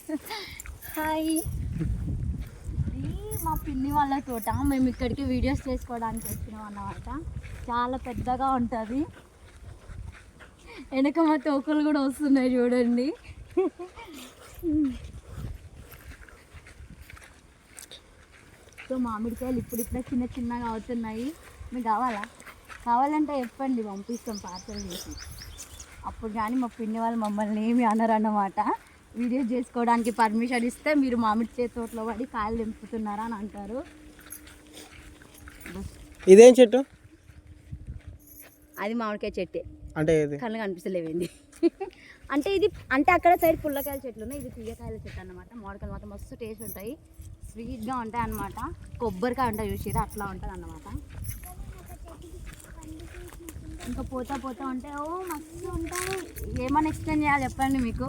Hi. ఇది మా పిన్ని వాళ్ళ తోట. మేము ఇక్కడికి వీడియోస్ చేసుకోవడానికి వచ్చినాం అన్నమాట. చాలా పెద్దగా ఉంటుంది. వెనక మా తోకలు కూడా వస్తున్నాయి చూడండి. సో మామిడికాయలు ఇప్పుడిప్పుడే చిన్నగా అవుతున్నాయి. మీకు కావాలంటే చెప్పండి, పంపిస్తాం పార్సల్ చేసి. అప్పుడు కానీ మా పిన్ని వాళ్ళు మమ్మల్ని ఏమి అనరన్నమాట. వీడియో చేసుకోవడానికి పర్మిషన్ ఇస్తే మీరు మామిడి తోటలో పడి కాయలు తెంపుతున్నారా అని అంటారు. ఇదేం చెట్టు? అది మామిడికాయ చెట్టే. అంటే కళ్ళు కనిపిస్తలేవేంది? అంటే ఇది అంటే అక్కడ సైడ్ పుల్లకాయల చెట్లు ఉన్నాయి, ఇది తీయకాయల చెట్టు అన్నమాట. మామిడికాయలు మాత్రం మస్తు టేస్ట్ ఉంటాయి, స్వీట్గా ఉంటాయి అన్నమాట. కొబ్బరికాయ ఉంటాయి చూసిరా, అట్లా ఉంటుంది అన్నమాట. ఇంకా పోతా ఉంటే ఓ మస్తు ఉంటాయి. ఏమన్నా ఎక్స్ప్లెయిన్ చేయాలి చెప్పండి మీకు.